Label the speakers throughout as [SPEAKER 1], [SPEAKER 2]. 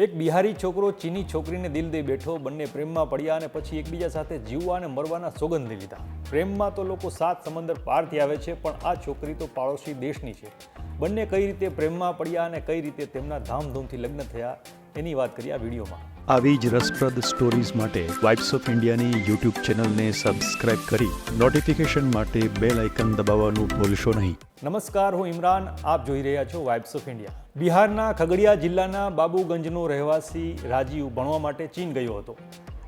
[SPEAKER 1] એક બિહારી છોકરો ચીની છોકરીને દિલ દઈ બેઠો, બંને પ્રેમમાં પડ્યા અને પછી એકબીજા સાથે જીવવા અને મરવાના સોગંદ લઈ લીધા. પ્રેમમાં તો લોકો 7 સમંદર પારથી આવે છે, પણ આ છોકરી તો પાડોશી દેશની છે. બંને કઈ રીતે પ્રેમમાં પડ્યા અને કઈ રીતે તેમના ધામધૂમથી લગ્ન થયા એની વાત કરીએ આ વિડીયોમાં.
[SPEAKER 2] આવી જ રસપ્રદ સ્ટોરીઝ માટે વાઇબ્સ ઓફ ઇન્ડિયાની યુટ્યુબ ચેનલને સબસ્ક્રાઇબ કરી નોટિફિકેશન માટે બેલ આઇકન દબાવવાનું ભૂલશો નહીં.
[SPEAKER 1] નમસ્કાર, હું ઇમરાન, આપ જોઈ રહ્યા છો વાઇબ્સ ઓફ ઇન્ડિયા. બિહારના ખગડિયા જિલ્લાના બાબુગંજનો રહેવાસી રાજીવ ભણવા માટે ચીન ગયો હતો.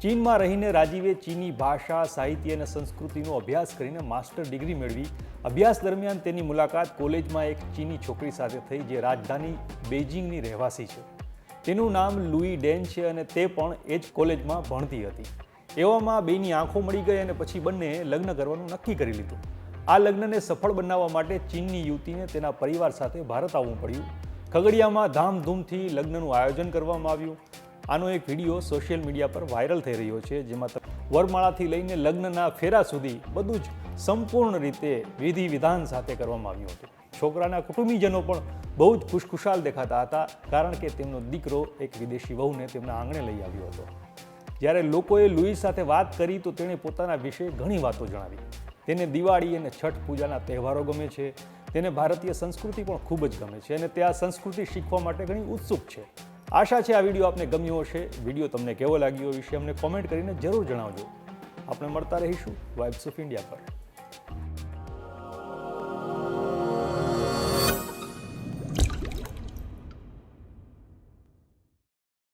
[SPEAKER 1] ચીનમાં રહીને રાજીવે ચીની ભાષા, સાહિત્ય અને સંસ્કૃતિનો અભ્યાસ કરીને માસ્ટર ડિગ્રી મેળવી. અભ્યાસ દરમિયાન તેની મુલાકાત કોલેજમાં એક ચીની છોકરી સાથે થઈ, જે રાજધાની બેઇજિંગની રહેવાસી છે. તેનું નામ લુઈ ડેન છે અને તે પણ એ જ કોલેજમાં ભણતી હતી. એવામાં બેની આંખો મળી ગઈ અને પછી બંનેએ લગ્ન કરવાનું નક્કી કરી લીધું. આ લગ્નને સફળ બનાવવા માટે ચીનની યુવતીને તેના પરિવાર સાથે ભારત આવવું પડ્યું. ખગડિયામાં ધામધૂમથી લગ્નનું આયોજન કરવામાં આવ્યું. આનો એક વિડીયો સોશિયલ મીડિયા પર વાયરલ થઈ રહ્યો છે, જેમાં વરમાળાથી લઈને લગ્નના ફેરા સુધી બધું જ સંપૂર્ણ રીતે વિધિ વિધાન સાથે કરવામાં આવ્યું હતું. છોકરાના કુટુંબીજનો પણ બહુ જ ખુશખુશાલ દેખાતા હતા, કારણ કે તેમનો દીકરો એક વિદેશી વહુને તેમના આંગણે લઈ આવ્યો હતો. જ્યારે લોકોએ લુઈ સાથે વાત કરી તો તેણે પોતાના વિશે ઘણી વાતો જણાવી. તેને દિવાળી અને છઠ પૂજાના તહેવારો ગમે છે. તેને ભારતીય સંસ્કૃતિ પણ ખૂબ જ ગમે છે અને તે આ સંસ્કૃતિ શીખવા માટે ઘણી ઉત્સુક છે. આશા છે આ વિડીયો આપને ગમ્યો હશે. વિડીયો તમને કેવો લાગ્યો વિશે અમને કોમેન્ટ કરીને જરૂર જણાવજો. આપણે મળતા રહીશું વાઇબ્સ ઓફ ઇન્ડિયા પર.